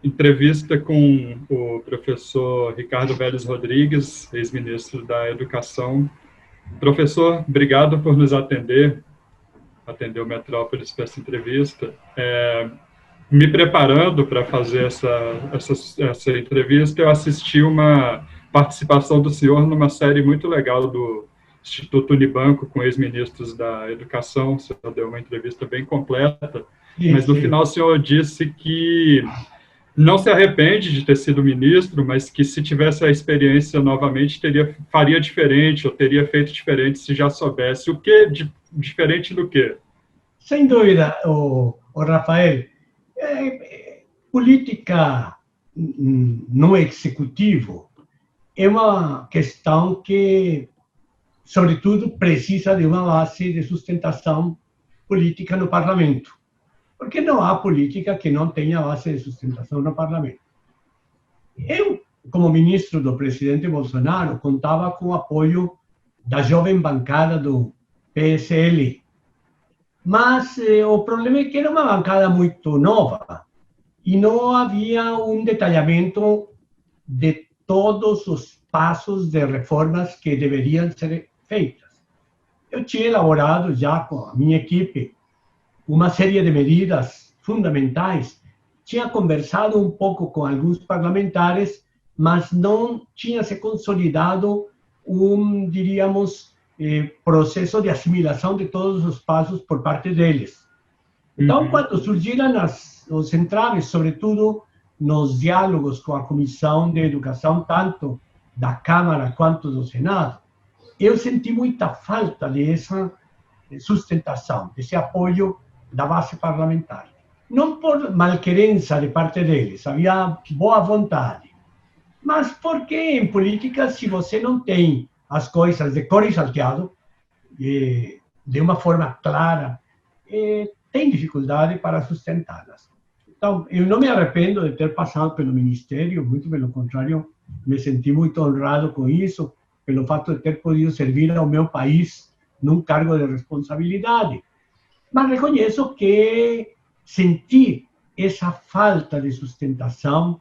entrevista com o professor Ricardo Vélez Rodrigues, ex-ministro da Educação. Professor, obrigado por nos atender o Metrópolis para essa entrevista. Me preparando para fazer essa entrevista, eu assisti uma participação do senhor numa série muito legal do Instituto Unibanco com ex-ministros da Educação. O senhor deu uma entrevista bem completa, mas no final o senhor disse que não se arrepende de ter sido ministro, mas que se tivesse a experiência novamente, faria diferente, ou teria feito diferente se já soubesse. O que? Diferente do quê? Sem dúvida, o Rafael. Política no executivo é uma questão que, sobretudo, precisa de uma base de sustentação política no parlamento. Porque não há política que não tenha base de sustentação no parlamento. Eu, como ministro do presidente Bolsonaro, contava com o apoio da jovem bancada do PSL. Mas o problema é que era uma bancada muito nova e não havia um detalhamento de todos os passos de reformas que deveriam ser feitas. Eu tinha elaborado já com a minha equipe uma série de medidas fundamentais, tinha conversado um pouco com alguns parlamentares, mas não tinha se consolidado diríamos, processo de assimilação de todos os passos por parte deles. Então, quando surgiram os entraves, sobretudo nos diálogos com a Comissão de Educação, tanto da Câmara quanto do Senado, eu senti muita falta dessa sustentação, desse apoio da base parlamentar. Não por malquerença de parte deles, havia boa vontade, mas porque em política, se você não tem as coisas de cor e salteado, de uma forma clara, tem dificuldade para sustentá-las. Então, eu não me arrependo de ter passado pelo Ministério, muito pelo contrário, me senti muito honrado com isso, pelo fato de ter podido servir ao meu país num cargo de responsabilidade. Mas reconheço que senti essa falta de sustentação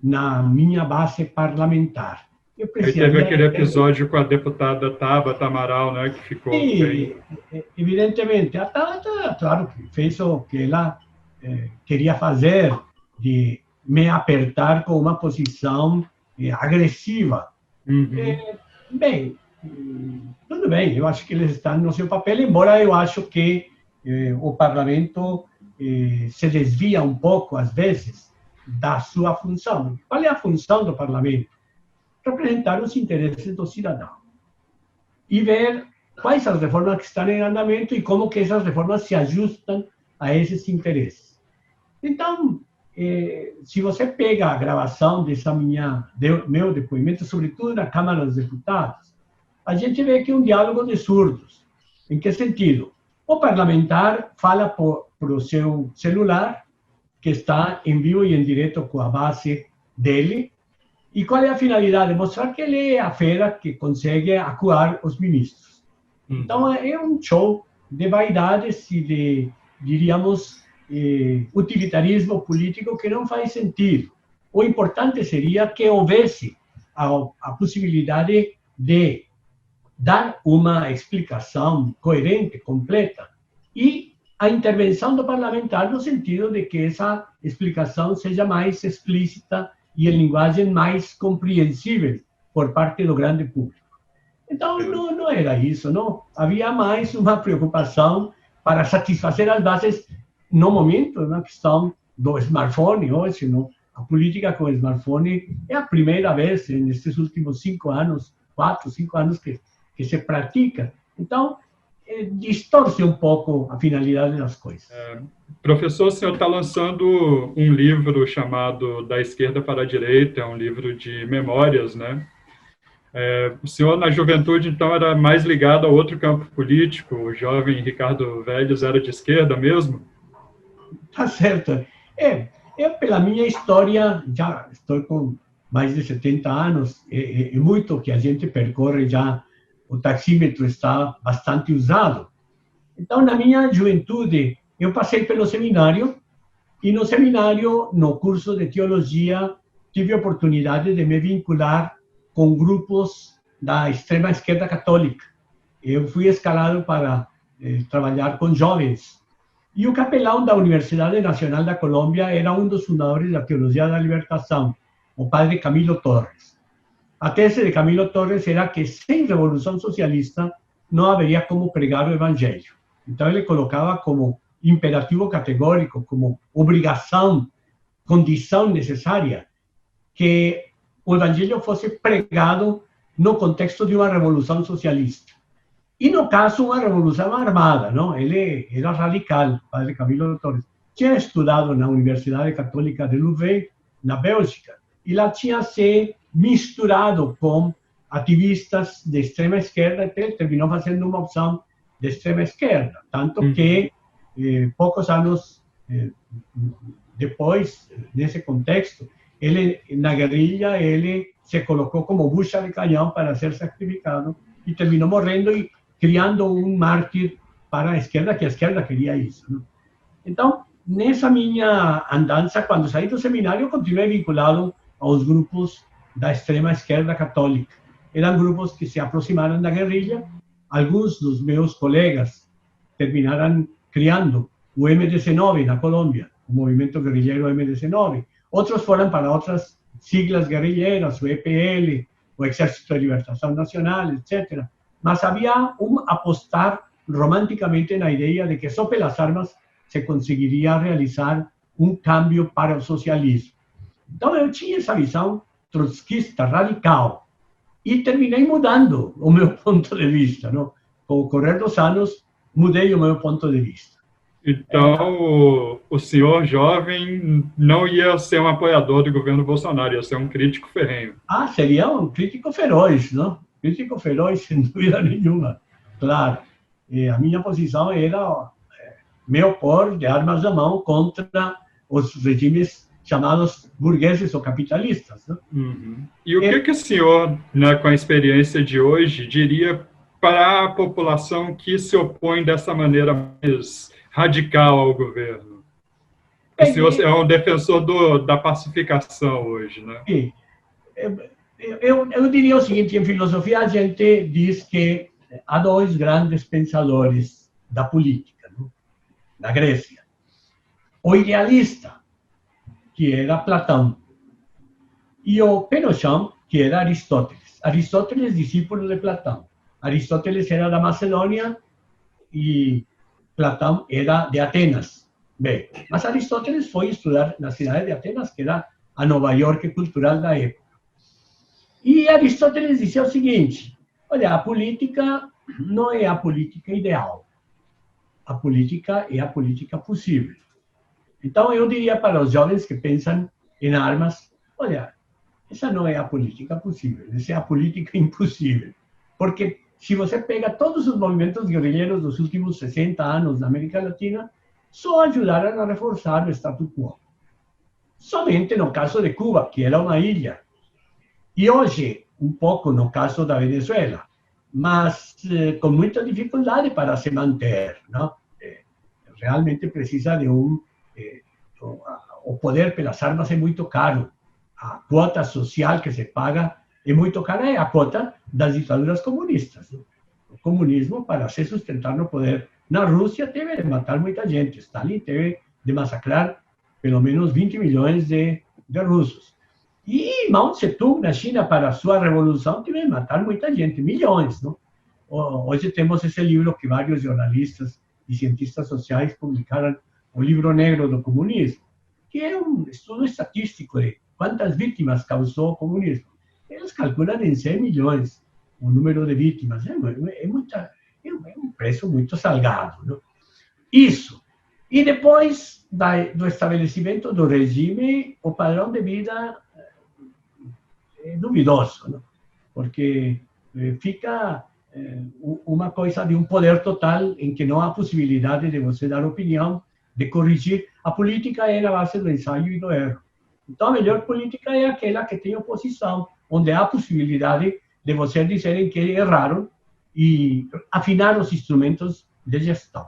na minha base parlamentar. E teve aquele episódio com a deputada Tabata Amaral, né, que ficou... Sim, evidentemente. A Tabata, claro, fez o que ela queria fazer, de me apertar com uma posição agressiva. Bem, tudo bem, eu acho que eles estão no seu papel, embora eu acho que o parlamento se desvia um pouco, às vezes, da sua função. Qual é a função do parlamento? Representar os interesses do cidadão e ver quais as reformas que estão em andamento e como que essas reformas se ajustam a esses interesses. Então, se você pega a gravação meu depoimento, sobretudo na Câmara dos Deputados, a gente vê que é um diálogo de surdos. Em que sentido? O parlamentar fala por o seu celular, que está em vivo e em direto com a base dele. E qual é a finalidade? Mostrar que ele é a fera que consegue acuar os ministros. Então, é um show de vaidades e de, diríamos, utilitarismo político que não faz sentido. O importante seria que houvesse a possibilidade de dar uma explicação coerente, completa, e a intervenção do parlamentar no sentido de que essa explicação seja mais explícita e em linguagem mais compreensível por parte do grande público. Então, não era isso, não. Havia mais uma preocupação para satisfazer as bases no momento, na questão do smartphone. Hoje, não? A política com o smartphone é a primeira vez nestes últimos 5 anos, 4, 5 anos que se pratica. Então, distorce um pouco a finalidade das coisas. Professor, o senhor está lançando um livro chamado Da Esquerda para a Direita, é um livro de memórias, né? O senhor, na juventude, então, era mais ligado a outro campo político, o jovem Ricardo Vélez era de esquerda mesmo? Tá certo. Eu, pela minha história, já estou com mais de 70 anos, e muito que a gente percorre já, o taxímetro está bastante usado. Então, na minha juventude, eu passei pelo seminário E no seminário, no curso de teologia, tive a oportunidade de me vincular com grupos da extrema esquerda católica. Eu fui escalado para trabalhar com jovens. E o capelão da Universidade Nacional da Colômbia era um dos fundadores da Teologia da Libertação, o padre Camilo Torres. A tese de Camilo Torres era que sem revolução socialista não haveria como pregar o evangelho. Então ele colocava como imperativo categórico, como obrigação, condição necessária, que o evangelho fosse pregado no contexto de uma revolução socialista. E no caso, uma revolução armada, não? Ele era radical, o padre Camilo Torres. Tinha estudado na Universidade Católica de Louvain, na Bélgica, e lá tinha se misturado com ativistas de extrema esquerda, e terminou fazendo uma opção de extrema esquerda. Tanto que, poucos anos depois, nesse contexto, ele, na guerrilha, ele se colocou como bucha de canhão para ser sacrificado e terminou morrendo e criando um mártir para a esquerda, que a esquerda queria isso. Não? Então, nessa minha andança, quando saí do seminário, continuei vinculado aos grupos da extrema esquerda católica. Eram grupos que se aproximaram da guerrilha. Alguns dos meus colegas terminaram criando o MDC-9 na Colômbia, o movimento guerrilheiro MDC-9. Outros foram para outras siglas guerrilheiras, o EPL, o Exército de Libertação Nacional, etc. Mas havia apostar romanticamente na ideia de que só pelas armas se conseguiria realizar um câmbio para o socialismo. Então eu tinha essa visão trotskista radical e terminei mudando o meu ponto de vista. Não? Com o correr dos anos, mudei o meu ponto de vista. Então, o senhor jovem não ia ser um apoiador do governo Bolsonaro, ia ser um crítico ferrenho. Ah, seria um crítico feroz, não? Crítico feroz, sem dúvida nenhuma, claro. E a minha posição era me opor de armas na mão contra os regimes chamados burgueses ou capitalistas. Não? Uhum. E o que o senhor, né, com a experiência de hoje, diria para a população que se opõe dessa maneira mais radical ao governo? O senhor é um defensor da pacificação hoje, né? Sim. Eu diria o seguinte, em filosofia a gente diz que há dois grandes pensadores da política, não? Da Grécia. O idealista, que era Platão, e o pé no chão, que era Aristóteles. Aristóteles, discípulo de Platão. Aristóteles era da Macedônia e Platão era de Atenas. Bem, mas Aristóteles foi estudar na cidade de Atenas, que era a Nova York cultural da época. E Aristóteles dizia o seguinte: olha, a política não é a política ideal. A política é a política possível. Então, eu diria para os jovens que pensam em armas, olha, essa não é a política possível, essa é a política impossível. Porque se você pega todos os movimentos guerrilheiros dos últimos 60 anos na América Latina, só ajudaram a reforçar o status quo. Somente no caso de Cuba, que era uma ilha. E hoje, um pouco no caso da Venezuela, mas com muita dificuldade para se manter. Não? Realmente precisa de o poder pelas armas é muito caro. A quota social que se paga é muito cara, é a quota das ditaduras comunistas. Não? O comunismo, para se sustentar no poder na Rússia, teve de matar muita gente. Stalin teve de massacrar pelo menos 20 milhões de russos. E Mao Tse-tung, na China, para a sua revolução, teve de matar muita gente, milhões. Não? Hoje temos esse livro que vários jornalistas e cientistas sociais publicaram, o livro negro do comunismo, que é um estudo estatístico de quantas vítimas causou o comunismo. Eles calculam em 100 milhões o número de vítimas. É um preço muito salgado. Não? Isso. E depois do estabelecimento do regime, o padrão de vida é duvidoso, não? Porque fica uma coisa de um poder total em que não há possibilidade de você dar opinião, de corrigir. A política é na base do ensaio e do erro. Então, a melhor política é aquela que tem oposição, onde há possibilidade de você dizer em que erraram e afinar os instrumentos de gestão.